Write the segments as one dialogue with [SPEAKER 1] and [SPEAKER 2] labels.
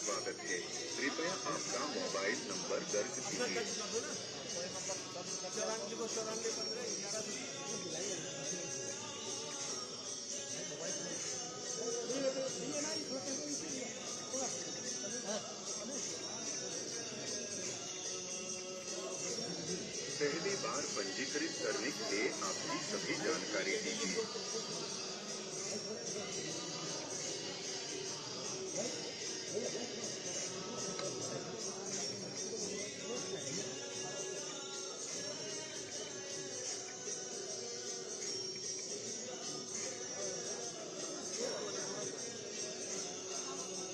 [SPEAKER 1] स्वागत है। कृपया आपका मोबाइल नंबर दर्ज कीजिए। पहली बार पंजीकृत करने के लिए आपकी सभी जानकारी दीजिए।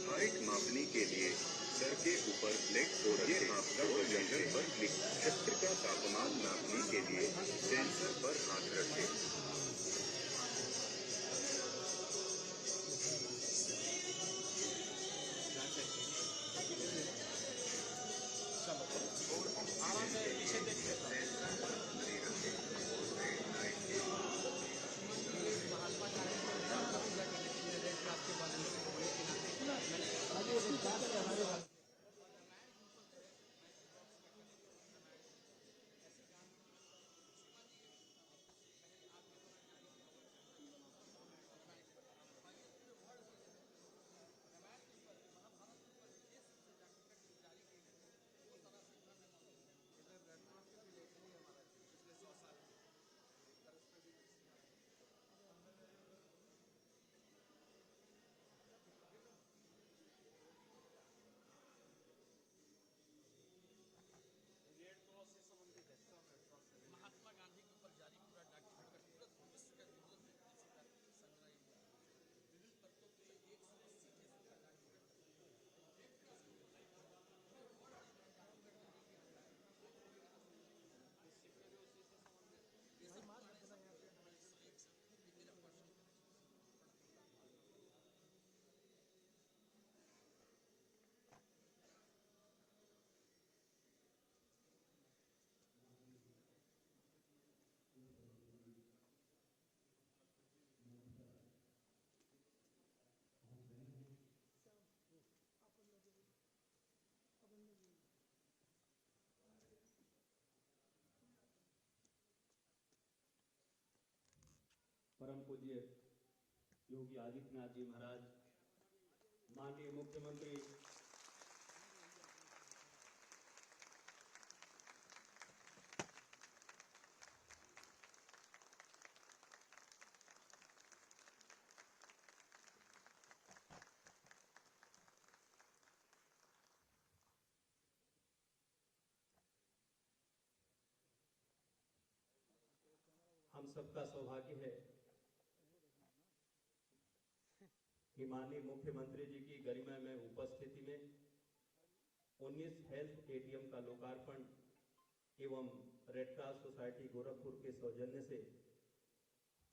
[SPEAKER 1] हाइट मापने के लिए सर के ऊपर प्लेट को रखें। आपका वजन पर क्लिक। छत्र का तापमान नापने के लिए सेंसर पर हाथ रखें।
[SPEAKER 2] परम पूज्य योगी आदित्यनाथ जी महाराज, माननीय मुख्यमंत्री हम सबका सौभाग्य है कि माननीय मुख्यमंत्री जी की गरिमा में उपस्थिति में 19 हेल्थ एटीएम का लोकार्पण एवं रेड क्रॉस सोसाइटी गोरखपुर के सौजन्य से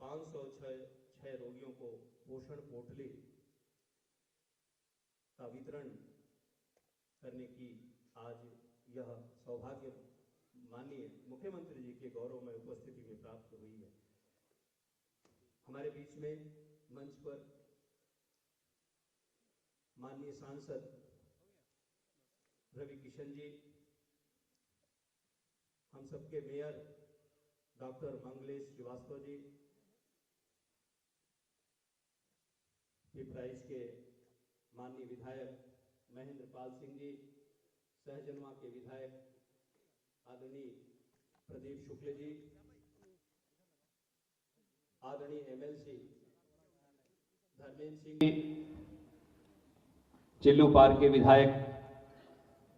[SPEAKER 2] 506 रोगियों को पोषण पोटली का वितरण करने की आज यह सौभाग्य माननीय मुख्यमंत्री जी के गौरव में उपस्थिति में प्राप्त हुई है। हमारे बीच में मंच पर माननीय सांसद रवि किशन जी, हम सबके मेयर डॉक्टर मंगलेश श्रीवास्तव जी, पिपराइच के माननीय विधायक महेंद्र पाल सिंह जी, सहजनवा के विधायक आदरणीय प्रदीप शुक्ल जी, आदरणीय एमएलसी धर्मेंद्र सिंह जी, चिल्लू पार के विधायक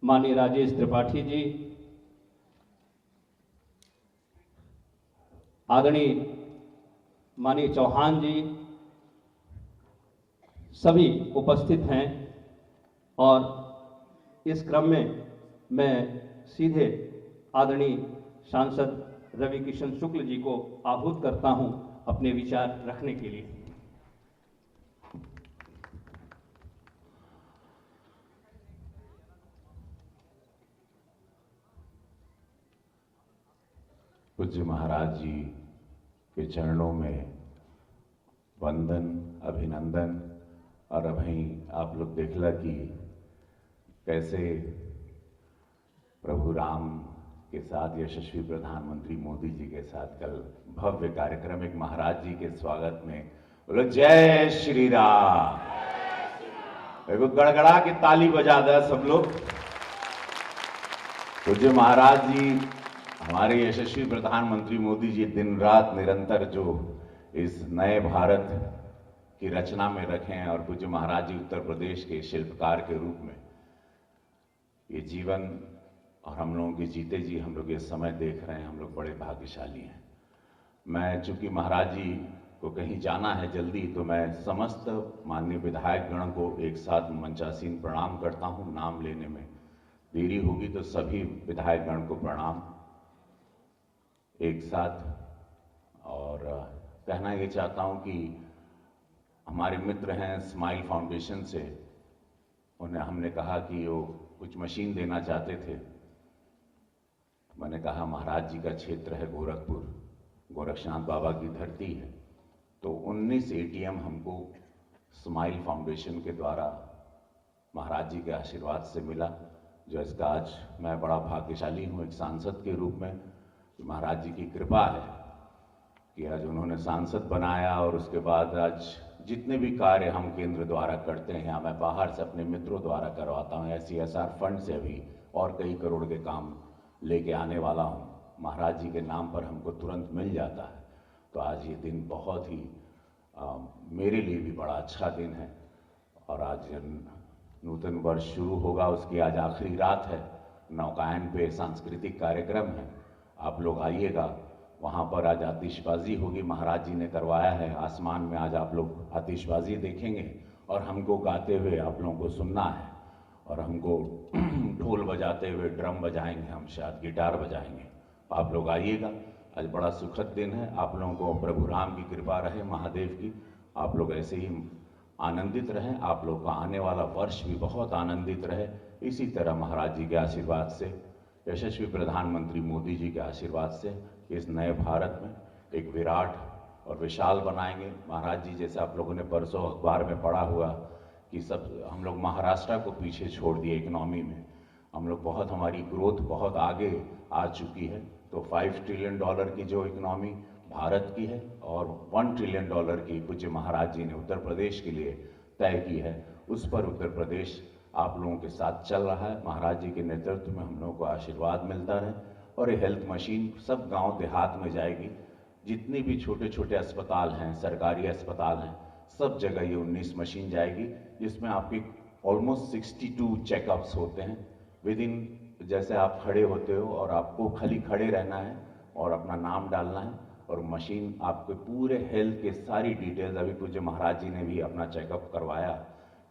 [SPEAKER 2] माननीय राजेश त्रिपाठी जी, आदरणीय माननीय चौहान जी, सभी उपस्थित हैं। और इस क्रम में मैं सीधे आदरणीय सांसद रवि किशन शुक्ल जी को आहूत करता हूं अपने विचार रखने के लिए।
[SPEAKER 3] पूज्य महाराज जी के चरणों में वंदन, अभिनंदन। और अभी आप लोग देखला कि कैसे प्रभु राम के साथ यशस्वी प्रधानमंत्री मोदी जी के साथ कल भव्य कार्यक्रम एक महाराज जी के स्वागत में बोलो जय श्री राम। देखो गड़गड़ा के ताली बजा दे सब लोग। पूज्य महाराज जी हमारे यशस्वी प्रधानमंत्री मोदी जी दिन रात निरंतर जो इस नए भारत की रचना में रखे हैं और पूज्य महाराज जी उत्तर प्रदेश के शिल्पकार के रूप में ये जीवन और हम लोगों के जीते जी हम लोग ये समय देख रहे हैं, हम लोग बड़े भाग्यशाली हैं। मैं चूंकि महाराज जी को कहीं जाना है जल्दी, तो मैं समस्त माननीय विधायक गण को एक साथ मंचासीन प्रणाम करता हूं। नाम लेने में देरी होगी तो सभी विधायक गण को प्रणाम एक साथ। और कहना ये चाहता हूं कि हमारे मित्र हैं स्माइल फाउंडेशन से, उन्हें हमने कहा कि वो कुछ मशीन देना चाहते थे। मैंने कहा महाराज जी का क्षेत्र है गोरखपुर, गोरक्षनाथ बाबा की धरती है, तो 19 एटीएम हमको स्माइल फाउंडेशन के द्वारा महाराज जी के आशीर्वाद से मिला, जो इसका आज मैं बड़ा भाग्यशाली हूँ एक सांसद के रूप में। महाराज जी की कृपा है कि आज उन्होंने सांसद बनाया और उसके बाद आज जितने भी कार्य हम केंद्र द्वारा करते हैं या मैं बाहर से अपने मित्रों द्वारा करवाता हूँ, SCSR फंड से अभी और कई करोड़ के काम लेके आने वाला हूँ, महाराज जी के नाम पर हमको तुरंत मिल जाता है। तो आज ये दिन बहुत ही मेरे लिए भी बड़ा अच्छा दिन है। और आज नूतन वर्ष शुरू होगा, उसकी आज आखिरी रात है। नौकायन पे सांस्कृतिक कार्यक्रम है, आप लोग आइएगा। वहाँ पर आज आतिशबाजी होगी, महाराज जी ने करवाया है। आसमान में आज आप लोग आतिशबाजी देखेंगे और हमको गाते हुए आप लोगों को सुनना है। और हमको ढोल बजाते हुए ड्रम बजाएंगे, हम शायद गिटार बजाएंगे। आप लोग आइएगा, आज बड़ा सुखद दिन है। आप लोगों को प्रभु राम की कृपा रहे, महादेव की। आप लोग ऐसे ही आनंदित रहें, आप लोग का आने वाला वर्ष भी बहुत आनंदित रहे। इसी तरह महाराज जी के आशीर्वाद से, यशस्वी प्रधानमंत्री मोदी जी के आशीर्वाद से इस नए भारत में एक विराट और विशाल बनाएंगे। महाराज जी जैसे आप लोगों ने परसों अखबार में पढ़ा हुआ कि सब हम लोग महाराष्ट्र को पीछे छोड़ दिए इकोनॉमी में। हम लोग बहुत, हमारी ग्रोथ बहुत आगे आ चुकी है। तो $5 ट्रिलियन की जो इकोनॉमी भारत की है और $1 ट्रिलियन की पूज्य महाराज जी ने उत्तर प्रदेश के लिए तय की है, उस पर उत्तर प्रदेश आप लोगों के साथ चल रहा है। महाराज जी के नेतृत्व में हम लोगों को आशीर्वाद मिलता रहे। और ये हेल्थ मशीन सब गांव देहात में जाएगी। जितने भी छोटे छोटे अस्पताल हैं, सरकारी अस्पताल हैं, सब जगह ये 19 मशीन जाएगी, जिसमें आपके ऑलमोस्ट 62 चेकअप्स होते हैं विद इन। जैसे आप खड़े होते हो और आपको खाली खड़े रहना है और अपना नाम डालना है और मशीन आपके पूरे हेल्थ के सारी डिटेल्स। अभी पूज्य महाराज जी ने भी अपना चेकअप करवाया,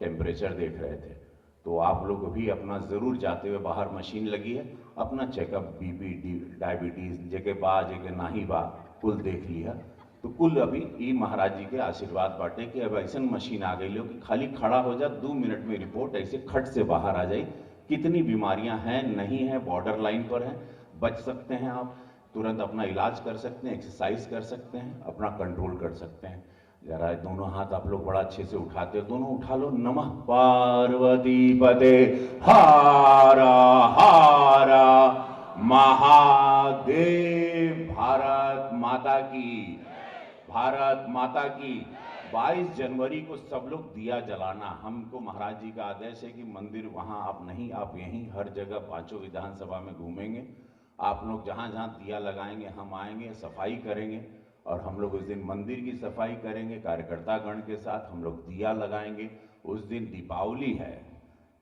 [SPEAKER 3] टेम्परेचर देख रहे थे। तो आप लोग भी अपना जरूर जाते हुए, बाहर मशीन लगी है, अपना चेकअप BP डायबिटीज जेके बा जेके नाही बा कुल देख लिया। तो कुल अभी ई महाराज जी के आशीर्वाद बांटे कि अब ऐसा मशीन आ गई लो कि खाली खड़ा हो जा, 2 मिनट में रिपोर्ट ऐसे खट से बाहर आ जाए। कितनी बीमारियां हैं, नहीं है, बॉर्डर लाइन पर हैं, बच सकते हैं आप, तुरंत अपना इलाज कर सकते हैं, एक्सरसाइज कर सकते हैं, अपना कंट्रोल कर सकते हैं। जरा दोनों हाथ आप लोग बड़ा अच्छे से उठाते हो, दोनों उठा लो। नमः पार्वती पते हारा हारा महादेव। भारत माता की, भारत माता की। 22 जनवरी को सब लोग दिया जलाना। हमको महाराज जी का आदेश है कि मंदिर वहां आप नहीं, आप यहीं हर जगह 5 विधानसभा में घूमेंगे। आप लोग जहां जहां दिया लगाएंगे, हम आएंगे, सफाई करेंगे। और हम लोग उस दिन मंदिर की सफाई करेंगे, कार्यकर्ता गण के साथ हम लोग दिया लगाएंगे। उस दिन दीपावली है,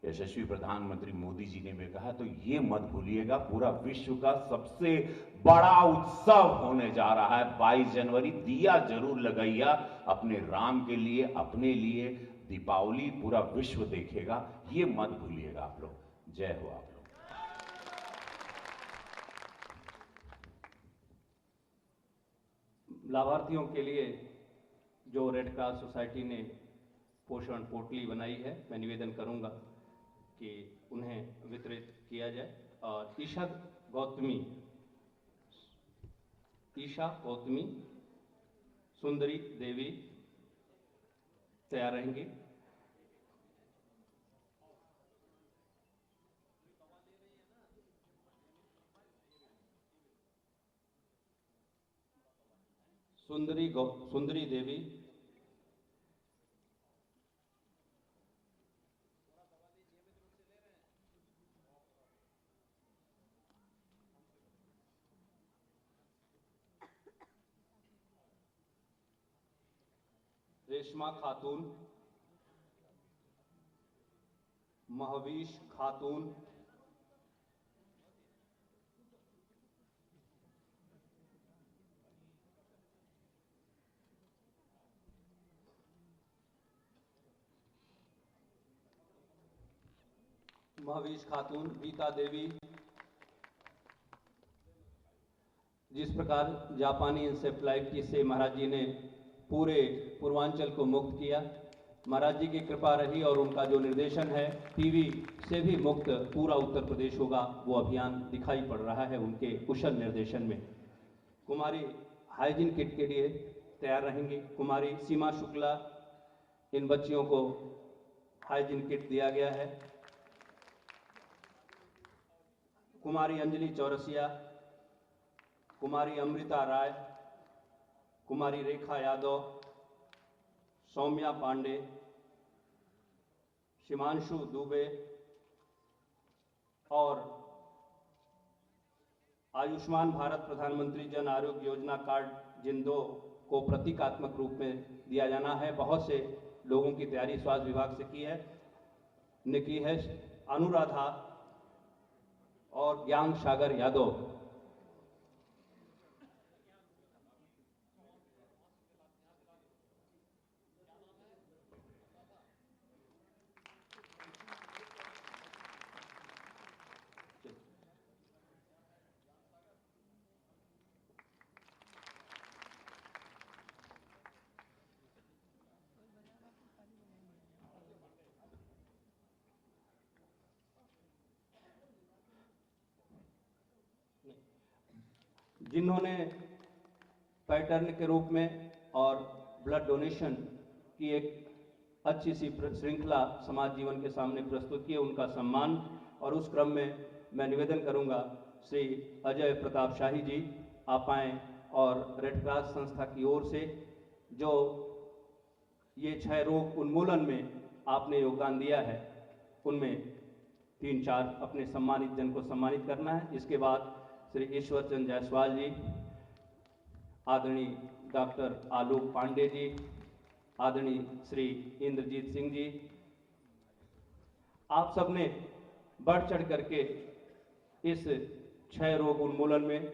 [SPEAKER 3] यशस्वी प्रधानमंत्री मोदी जी ने भी कहा, तो ये मत भूलिएगा, पूरा विश्व का सबसे बड़ा उत्सव होने जा रहा है 22 जनवरी। दिया जरूर लगाइया अपने राम के लिए, अपने लिए। दीपावली पूरा विश्व देखेगा, ये मत भूलिएगा आप लोग। जय हो आप लोग।
[SPEAKER 2] लाभार्थियों के लिए जो रेड क्रॉस सोसाइटी ने पोषण पोटली बनाई है, मैं निवेदन करूंगा कि उन्हें वितरित किया जाए। और ईशा गौतमी सुंदरी देवी तैयार रहेंगी। सुंदरी देवी, रेशमा खातून, महवीश खातून, महवीश खातून, गीता देवी। जिस प्रकार जापानी इंसेफ्लाइटिस से महाराज जी ने पूरे पूर्वांचल को मुक्त किया, महाराज जी की कृपा रही और उनका जो निर्देशन है, टीबी से भी मुक्त पूरा उत्तर प्रदेश होगा, वो अभियान दिखाई पड़ रहा है उनके कुशल निर्देशन में। कुमारी हाइजीन किट के लिए तैयार रहेंगी। कुमारी सीमा शुक्ला, इन बच्चियों को हाइजीन किट दिया गया है। कुमारी अंजलि चौरसिया, कुमारी अमृता राय, कुमारी रेखा यादव, सौम्या पांडे, शिमांशु दुबे और आयुष्मान भारत प्रधानमंत्री जन आरोग्य योजना कार्ड जिन दो को प्रतीकात्मक रूप में दिया जाना है, बहुत से लोगों की तैयारी स्वास्थ्य विभाग से की है। अनुराधा और ज्ञान सागर यादव। जिन्होंने पैटर्न के रूप में और ब्लड डोनेशन की एक अच्छी सी श्रृंखला समाज जीवन के सामने प्रस्तुत की है, उनका सम्मान। और उस क्रम में मैं निवेदन करूंगा, श्री अजय प्रताप शाही जी आप आएँ और रेड क्रॉस संस्था की ओर से जो ये क्षय रोग उन्मूलन में आपने योगदान दिया है, उनमें 3-4 अपने सम्मानित जन को सम्मानित करना है। इसके बाद श्री ईश्वर चंद जायसवाल जी, आदरणीय डॉक्टर आलोक पांडे जी, आदरणीय श्री इंद्रजीत सिंह जी, आप सबने बढ़ चढ़ करके इस क्षय रोग उन्मूलन में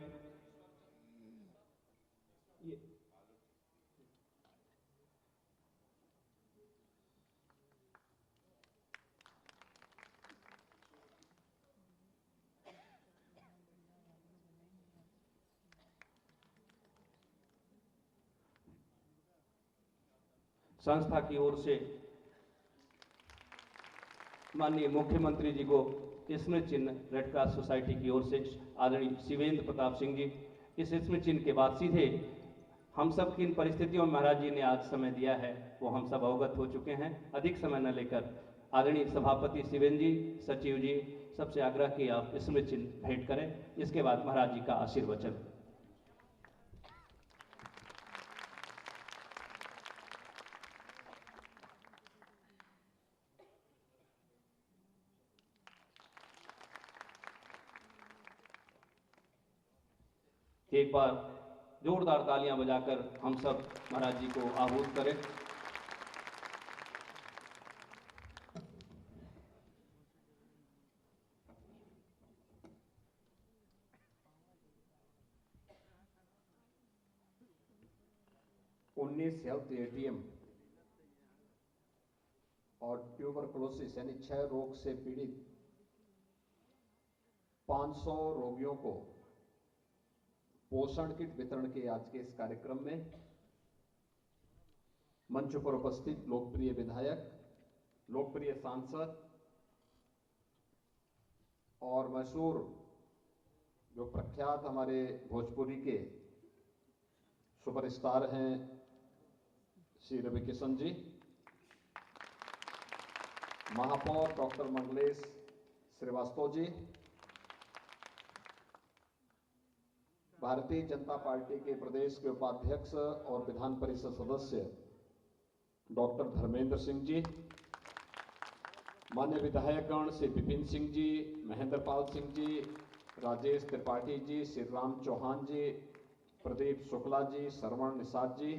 [SPEAKER 2] संस्था की ओर से माननीय मुख्यमंत्री जी को स्मृति चिन्ह रेड क्रॉस सोसाइटी की ओर से आदरणीय शिवेंद्र प्रताप सिंह जी, इस स्मृति चिन्ह के बाद सीधे हम सब किन परिस्थितियों में महाराज जी ने आज समय दिया है वो हम सब अवगत हो चुके हैं। अधिक समय न लेकर आदरणीय सभापति शिवेंद्र जी, सचिव जी, सबसे आग्रह कि आप स्मृति चिन्ह भेंट करें। इसके बाद महाराज जी का आशीर्वचन। एक बार जोरदार तालियां बजाकर हम सब महाराज जी को आहुत करें।
[SPEAKER 4] हेल्थ एटीएम और ट्यूबरकुलोसिस यानी क्षय रोग से पीड़ित 500 रोगियों को पोषण किट वितरण के आज के इस कार्यक्रम में मंच पर उपस्थित लोकप्रिय विधायक, लोकप्रिय सांसद और मशहूर जो प्रख्यात हमारे भोजपुरी के सुपरस्टार हैं श्री रवि किशन जी, महापौर डॉक्टर मंगलेश श्रीवास्तव जी, भारतीय जनता पार्टी के प्रदेश के उपाध्यक्ष और विधान परिषद सदस्य डॉक्टर धर्मेंद्र सिंह जी, मान्य विधायकगण श्री विपिन सिंह जी, महेंद्र पाल सिंह जी, राजेश त्रिपाठी जी, श्री राम चौहान जी, प्रदीप शुक्ला जी, श्रवण निषाद जी,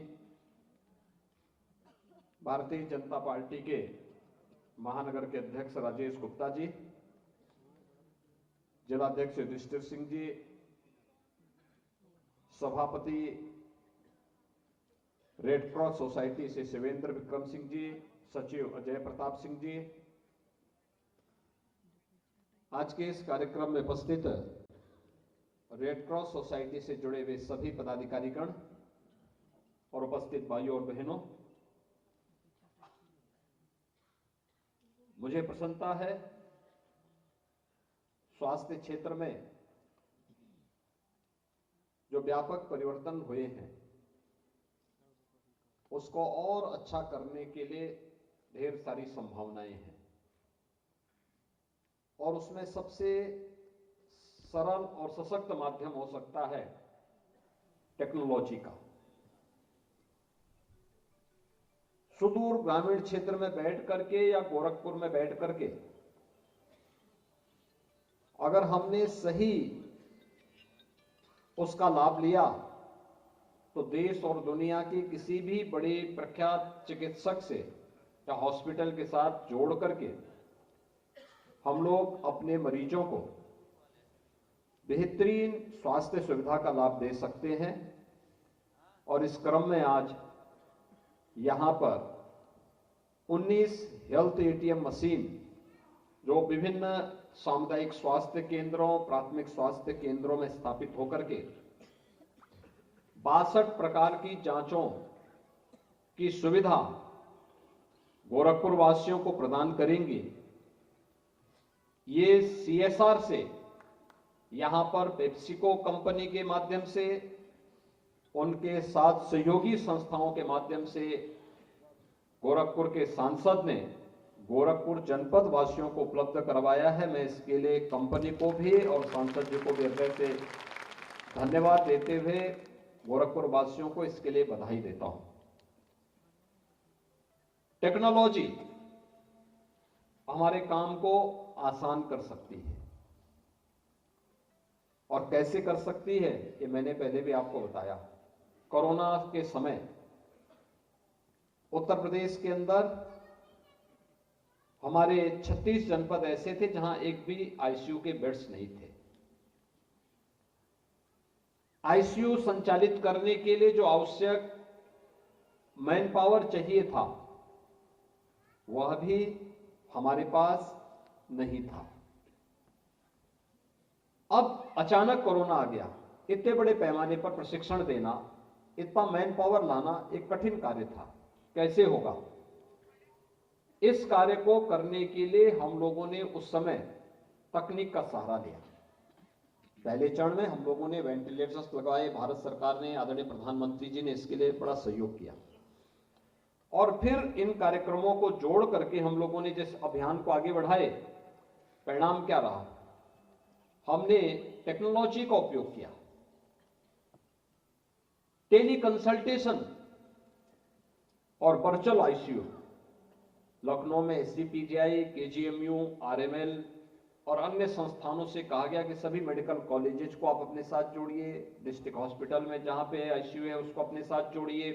[SPEAKER 4] भारतीय जनता पार्टी के महानगर के अध्यक्ष राजेश गुप्ता जी, जिलाध्यक्ष युधिष्ठिर सिंह जी, सभापति रेड क्रॉस सोसाइटी से शिवेंद्र विक्रम सिंह जी, सचिव अजय प्रताप सिंह जी, आज के इस कार्यक्रम में उपस्थित रेड क्रॉस सोसाइटी से जुड़े हुए सभी पदाधिकारीगण और उपस्थित भाइयों और बहनों, मुझे प्रसन्नता है स्वास्थ्य क्षेत्र में जो व्यापक परिवर्तन हुए हैं उसको और अच्छा करने के लिए ढेर सारी संभावनाएं हैं और उसमें सबसे सरल और सशक्त माध्यम हो सकता है टेक्नोलॉजी का। सुदूर ग्रामीण क्षेत्र में बैठ करके या गोरखपुर में बैठ करके अगर हमने सही उसका लाभ लिया तो देश और दुनिया की किसी भी बड़े प्रख्यात चिकित्सक से या हॉस्पिटल के साथ जोड़ करके हम लोग अपने मरीजों को बेहतरीन स्वास्थ्य सुविधा का लाभ दे सकते हैं। और इस क्रम में आज यहां पर 19 हेल्थ एटीएम मशीन जो विभिन्न सामुदायिक स्वास्थ्य केंद्रों, प्राथमिक स्वास्थ्य केंद्रों में स्थापित होकर के 62 प्रकार की जांचों की सुविधा गोरखपुर वासियों को प्रदान करेंगी। ये सीएसआर से यहां पर पेप्सिको कंपनी के माध्यम से, उनके साथ सहयोगी संस्थाओं के माध्यम से गोरखपुर के सांसद ने गोरखपुर जनपद वासियों को उपलब्ध करवाया है। मैं इसके लिए कंपनी को भी और सांसद जी को भी हृदय से धन्यवाद देते हुए गोरखपुर वासियों को इसके लिए बधाई देता हूं। टेक्नोलॉजी हमारे काम को आसान कर सकती है और कैसे कर सकती है ये मैंने पहले भी आपको बताया। कोरोना के समय उत्तर प्रदेश के अंदर हमारे 36 जनपद ऐसे थे जहां एक भी आईसीयू के बेड्स नहीं थे। आईसीयू संचालित करने के लिए जो आवश्यक मैन पावर चाहिए था वह भी हमारे पास नहीं था। अब अचानक कोरोना आ गया। इतने बड़े पैमाने पर प्रशिक्षण देना, इतना मैन पावर लाना एक कठिन कार्य था। कैसे होगा? इस कार्य को करने के लिए हम लोगों ने उस समय तकनीक का सहारा लिया। पहले चरण में हम लोगों ने वेंटिलेटर्स लगाए, भारत सरकार ने, आदरणीय प्रधानमंत्री जी ने इसके लिए बड़ा सहयोग किया। और फिर इन कार्यक्रमों को जोड़ करके हम लोगों ने जिस अभियान को आगे बढ़ाए, परिणाम क्या रहा? हमने टेक्नोलॉजी का उपयोग किया। टेली कंसल्टेशन और वर्चुअल आईसीयू लखनऊ में एससीपीजीआई, केजीएमयू, आरएमएल और अन्य संस्थानों से कहा गया कि सभी मेडिकल कॉलेजेस को आप अपने साथ जोड़िए। डिस्ट्रिक्ट हॉस्पिटल में जहां पे आईसीयू है उसको अपने साथ जोड़िए।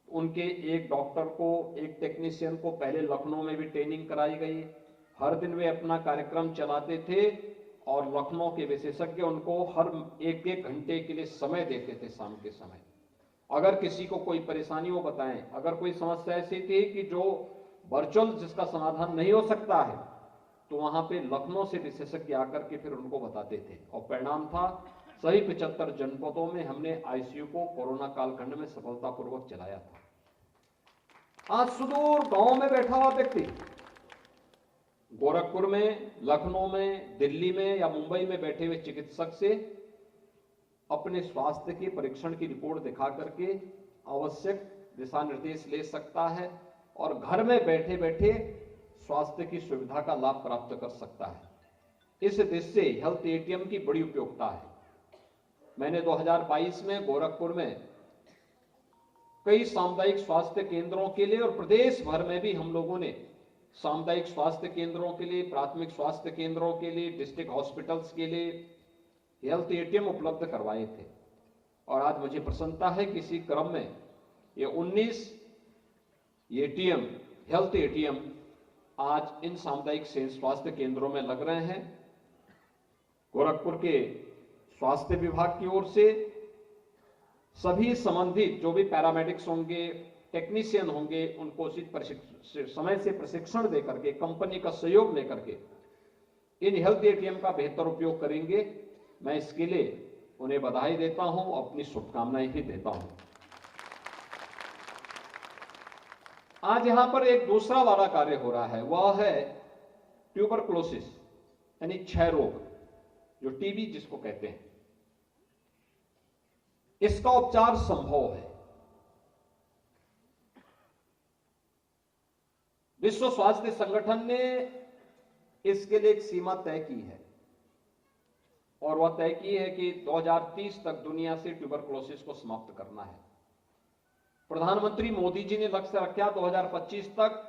[SPEAKER 4] उनके एक डॉक्टर को, एक टेक्नीशियन को पहले लखनऊ में भी ट्रेनिंग कराई गई। हर दिन वे अपना कार्यक्रम चलाते थे और लखनऊ के विशेषज्ञ उनको हर एक घंटे के लिए समय देते थे शाम के समय। अगर किसी को कोई परेशानी हो बताएं, अगर कोई समस्या ऐसी थी कि जो वर्चुअल जिसका समाधान नहीं हो सकता है तो वहां पे लखनऊ से विशेषज्ञ आकर के फिर उनको बताते थे। और परिणाम था सही 75 जनपदों में हमने आईसीयू को कोरोना कालखंड में सफलतापूर्वक चलाया था। आज सुदूर गांव में बैठा हुआ व्यक्ति गोरखपुर में, लखनऊ में, दिल्ली में या मुंबई में बैठे हुए चिकित्सक से अपने स्वास्थ्य के परीक्षण की रिपोर्ट दिखा करके आवश्यक दिशा निर्देश ले सकता है और घर में बैठे बैठे स्वास्थ्य की सुविधा का लाभ प्राप्त कर सकता है। इस दृष्टि से हेल्थ एटीएम की बड़ी उपयोगिता है। मैंने 2022 में गोरखपुर में कई सामुदायिक स्वास्थ्य केंद्रों के लिए और प्रदेश भर में भी हम लोगों ने सामुदायिक स्वास्थ्य केंद्रों के लिए, प्राथमिक स्वास्थ्य केंद्रों के लिए, डिस्ट्रिक्ट हॉस्पिटल्स के लिए हेल्थ एटीएम उपलब्ध करवाए थे। और आज मुझे प्रसन्नता है कि इसी क्रम में ये 19 एटीएम, हेल्थ एटीएम आज इन सामुदायिक स्वास्थ्य केंद्रों में लग रहे हैं। गोरखपुर के स्वास्थ्य विभाग की ओर से सभी संबंधित जो भी पैरामेडिक्स होंगे, टेक्नीशियन होंगे, उनको उचित समय से प्रशिक्षण देकर के, कंपनी का सहयोग लेकर के इन हेल्थ एटीएम का बेहतर उपयोग करेंगे। मैं इसके लिए उन्हें बधाई देता हूं और अपनी शुभकामनाएं भी देता हूं। आज यहां पर एक दूसरा वाला कार्य हो रहा है, वह है ट्यूबरक्लोसिस यानी क्षय रोग, जो टीबी जिसको कहते हैं। इसका उपचार संभव है। विश्व स्वास्थ्य संगठन ने इसके लिए एक सीमा तय की है और वह तय की है कि 2030 तक दुनिया से ट्यूबरक्लोसिस को समाप्त करना है। प्रधानमंत्री मोदी जी ने लक्ष्य रखा 2025 तक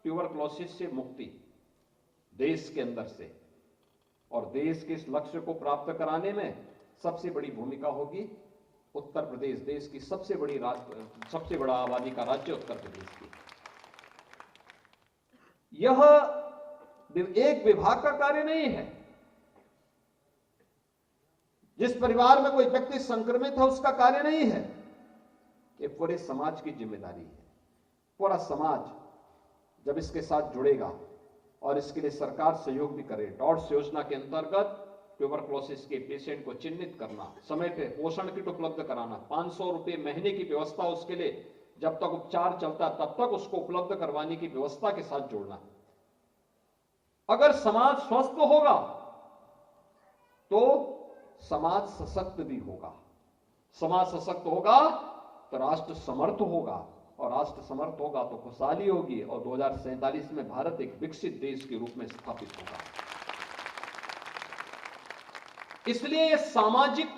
[SPEAKER 4] ट्यूबरक्लोसिस से मुक्ति देश के अंदर से, और देश के इस लक्ष्य को प्राप्त कराने में सबसे बड़ी भूमिका होगी उत्तर प्रदेश, देश की सबसे बड़ा आबादी का राज्य उत्तर प्रदेश की। यह एक विभाग का कार्य नहीं है। जिस परिवार में कोई व्यक्ति संक्रमित है उसका कार्य नहीं है, ये पूरे समाज की जिम्मेदारी है। पूरा समाज जब इसके साथ जुड़ेगा और इसके लिए सरकार सहयोग भी करे, डॉट्स योजना के अंतर्गत ट्यूबरक्लोसिस के पेशेंट को चिन्हित करना, समय पे पोषण किट उपलब्ध कराना, 500 रुपए महीने की व्यवस्था उसके लिए जब तक उपचार चलता तब तक उसको उपलब्ध करवाने की व्यवस्था के साथ जोड़ना। अगर समाज स्वस्थ होगा तो समाज सशक्त भी होगा, समाज सशक्त होगा तो राष्ट्र समर्थ होगा, और राष्ट्र समर्थ होगा तो खुशहाली होगी, और 2047 में भारत एक विकसित देश के रूप में स्थापित होगा। इसलिए यह सामाजिक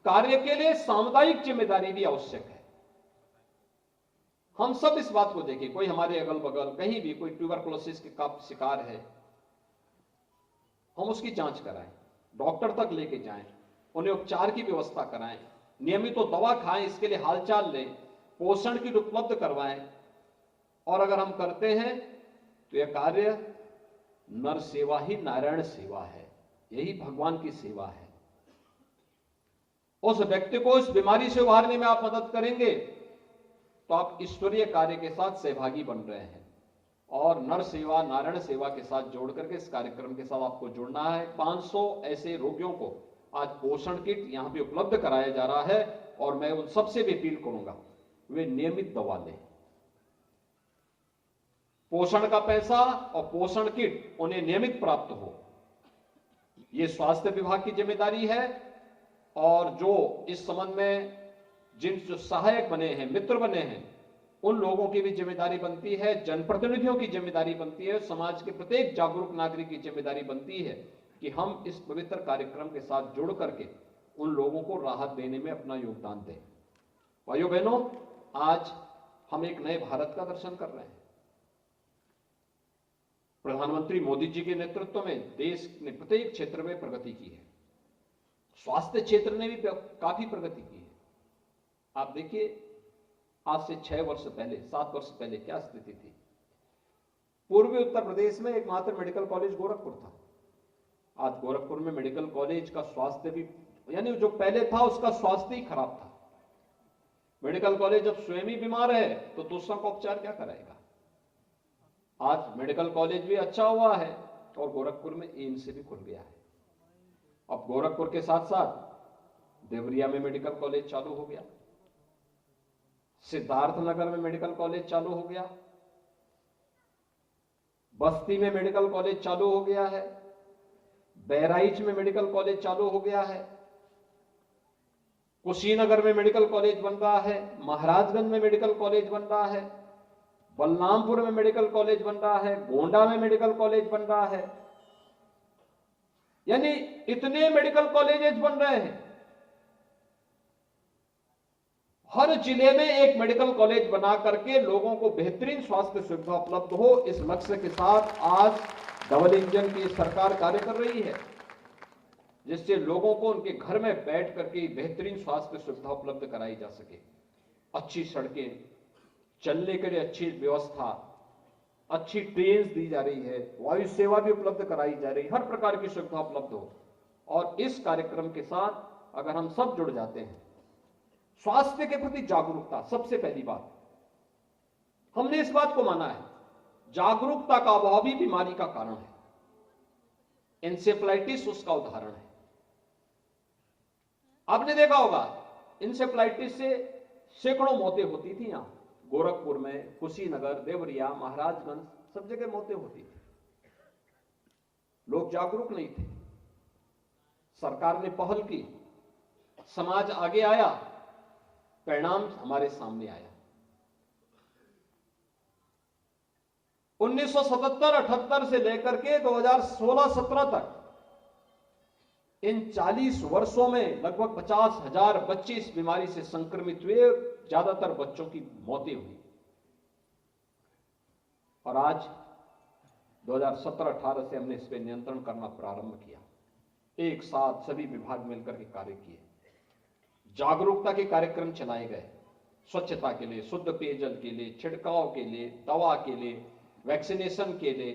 [SPEAKER 4] कार्य के लिए सामुदायिक जिम्मेदारी भी आवश्यक है। हम सब इस बात को देखें, कोई हमारे अगल बगल कहीं भी कोई ट्यूबरक्लोसिस का शिकार है, हम उसकी जांच कराएं, डॉक्टर तक लेके जाएं, उन्हें उपचार की व्यवस्था कराएं, नियमित तो दवा खाएं, इसके लिए हालचाल लें, पोषण किट उपलब्ध करवाएं। और अगर हम करते हैं तो यह कार्य नर सेवा ही नारायण सेवा है, यही भगवान की सेवा है। उस व्यक्ति को इस बीमारी से उबारने में आप मदद करेंगे तो आप ईश्वरीय कार्य के साथ सहभागी बन रहे हैं। और नर सेवा नारायण सेवा के साथ जोड़ करके इस कार्यक्रम के साथ आपको जुड़ना है। 500 ऐसे रोगियों को आज पोषण किट यहां पे उपलब्ध कराया जा रहा है, और मैं उन सबसे भी अपील करूंगा वे नियमित दवा लें। पोषण का पैसा और पोषण किट उन्हें नियमित प्राप्त हो, यह स्वास्थ्य विभाग की जिम्मेदारी है। और जो इस संबंध में जो सहायक बने हैं, मित्र बने हैं, उन लोगों की भी जिम्मेदारी बनती है, जनप्रतिनिधियों की जिम्मेदारी बनती है, समाज के प्रत्येक जागरूक नागरिक की जिम्मेदारी बनती है कि हम इस पवित्र कार्यक्रम के साथ जुड़ करके उन लोगों को राहत देने में अपना योगदान दें। भाइयों बहनों, आज हम एक नए भारत का दर्शन कर रहे हैं। प्रधानमंत्री मोदी जी के नेतृत्व में देश ने प्रत्येक क्षेत्र में प्रगति की है, स्वास्थ्य क्षेत्र ने भी काफी प्रगति की है। आप देखिए, आज से 6 वर्ष पहले, 7 वर्ष पहले क्या स्थिति थी। पूर्वी उत्तर प्रदेश में एकमात्र मेडिकल कॉलेज गोरखपुर था। आज गोरखपुर में मेडिकल कॉलेज का स्वास्थ्य भी, यानी जो पहले था उसका स्वास्थ्य ही खराब था। मेडिकल कॉलेज जब स्वयं ही बीमार है तो दूसरों का उपचार क्या कराएगा। आज मेडिकल कॉलेज भी अच्छा हुआ है और गोरखपुर में एम्स भी खुल गया है। अब गोरखपुर के साथ साथ देवरिया में मेडिकल कॉलेज चालू हो गया, सिद्धार्थनगर में मेडिकल कॉलेज चालू हो गया, बस्ती में मेडिकल कॉलेज चालू हो गया है, बहराइच में मेडिकल कॉलेज चालू हो गया है, कुशीनगर में मेडिकल कॉलेज बन रहा है, महाराजगंज में मेडिकल कॉलेज बन रहा है, बलरामपुर में मेडिकल कॉलेज बन रहा है, गोंडा में मेडिकल कॉलेज बन रहा है। यानी इतने मेडिकल कॉलेजेस बन रहे हैं हर जिले में एक मेडिकल कॉलेज बना करके लोगों को बेहतरीन स्वास्थ्य सुविधा उपलब्ध हो, इस लक्ष्य के साथ आज डबल इंजन की सरकार कार्य कर रही है, जिससे लोगों को उनके घर में बैठ करके बेहतरीन स्वास्थ्य सुविधा उपलब्ध कराई जा सके। अच्छी सड़कें, चलने के लिए अच्छी व्यवस्था, अच्छी ट्रेन दी जा रही है, वायु सेवा भी उपलब्ध कराई जा रही है, हर प्रकार की सुविधा उपलब्ध हो। और इस कार्यक्रम के साथ अगर हम सब जुड़ जाते हैं, स्वास्थ्य के प्रति जागरूकता सबसे पहली बात, हमने इस बात को माना है जागरूकता का अभाव भी बीमारी का कारण है। एंसेफ्लाइटिस उसका उदाहरण है। आपने देखा होगा इंसेफ्लाइटिस से सैकड़ों मौतें होती थी। यहां गोरखपुर में, कुशीनगर, देवरिया, महाराजगंज, सब जगह मौतें होती थी। लोग जागरूक नहीं थे। सरकार ने पहल की, समाज आगे आया, परिणाम हमारे सामने आया। 1977-78 से लेकर के 2016-17 तक इन 40 वर्षों में लगभग 50,000 बच्चे इस बीमारी से संक्रमित हुए, ज्यादातर बच्चों की मौतें हुई। और आज 2017-18 से हमने इस पर नियंत्रण करना प्रारंभ किया। एक साथ सभी विभाग मिलकर के कार्य किए, जागरूकता के कार्यक्रम चलाए गए, स्वच्छता के लिए, शुद्ध पेयजल के लिए, छिड़काव के लिए, दवा के लिए, वैक्सीनेशन के लिए,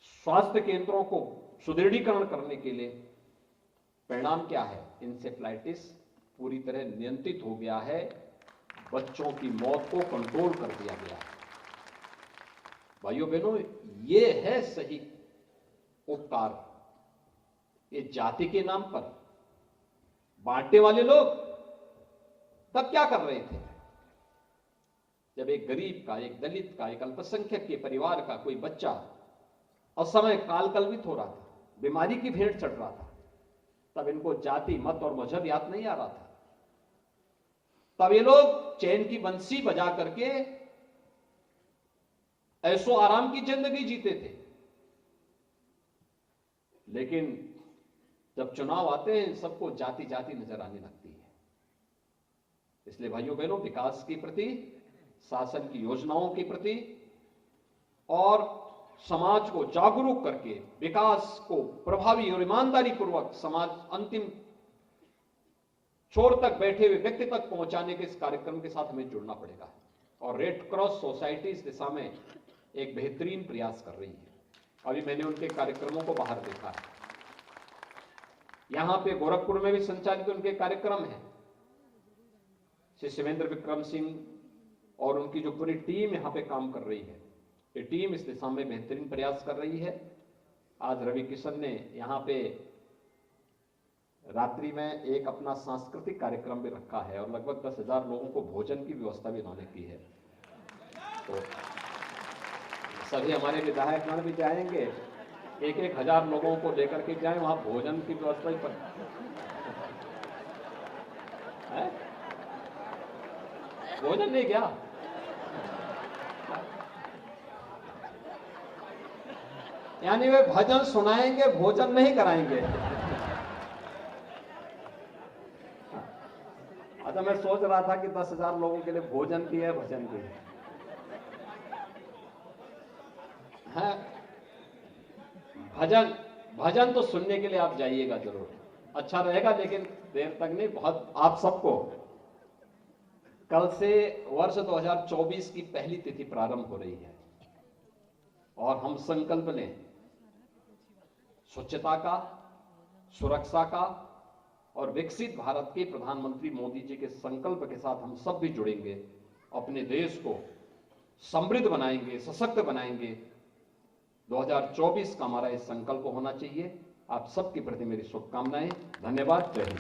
[SPEAKER 4] स्वास्थ्य केंद्रों को सुदृढ़ीकरण करने के लिए। परिणाम क्या है? इंसेफ्लाइटिस पूरी तरह नियंत्रित हो गया है, बच्चों की मौत को कंट्रोल कर दिया गया है। भाइयों बहनों, ये है सही उपकार। ये जाति के नाम पर बांटने वाले लोग तब क्या कर रहे थे? जब एक गरीब का, एक दलित का, एक अल्पसंख्यक के परिवार का कोई बच्चा असमय कालकल्पित हो रहा था, बीमारी की भेंट चढ़ रहा था, तब इनको जाति, मत और मजहब याद नहीं आ रहा था। तब ये लोग चैन की बंसी बजा करके ऐसो आराम की जिंदगी जीते थे। लेकिन जब चुनाव आते हैं, सबको जाति जाति नजर आने लगती है। इसलिए भाइयों बहनों, विकास के प्रति, शासन की योजनाओं के प्रति और समाज को जागरूक करके विकास को प्रभावी और ईमानदारी पूर्वक समाज अंतिम छोर तक बैठे हुए व्यक्ति तक पहुंचाने के इस कार्यक्रम के साथ हमें जुड़ना पड़ेगा। और रेड क्रॉस सोसाइटी इस दिशा में एक बेहतरीन प्रयास कर रही है। अभी मैंने उनके कार्यक्रमों को बाहर देखा है। यहां पे गोरखपुर में भी संचालित उनके कार्यक्रम है। श्री शिवेंद्र विक्रम सिंह और उनकी जो पूरी टीम यहां पे काम कर रही है, ये टीम इस दिशा में बेहतरीन प्रयास कर रही है। आज रवि किशन ने यहां पे रात्रि में एक अपना सांस्कृतिक कार्यक्रम भी रखा है और लगभग 10,000 लोगों को भोजन की व्यवस्था भी उन्होंने की है। तो सभी हमारे विधायकगण भी जाएंगे, 1-1 हजार लोगों को लेकर के जाएं, वहां भोजन की व्यवस्था ही है? भोजन नहीं क्या? यानी वे भजन सुनाएंगे, भोजन नहीं कराएंगे। अच्छा, मैं सोच रहा था कि 10,000 लोगों के लिए भोजन भी है, भजन भी है। भजन तो सुनने के लिए आप जाइएगा जरूर, अच्छा रहेगा, लेकिन देर तक नहीं। बहुत आप सबको कल से वर्ष 2024 की पहली तिथि प्रारंभ हो रही है और हम संकल्प लें स्वच्छता का, सुरक्षा का और विकसित भारत के प्रधानमंत्री मोदी जी के संकल्प के साथ हम सब भी जुड़ेंगे, अपने देश को समृद्ध बनाएंगे, सशक्त बनाएंगे। 2024 का हमारा ये संकल्प होना चाहिए। आप सबके प्रति मेरी शुभकामनाएं। धन्यवाद। जय हिंद।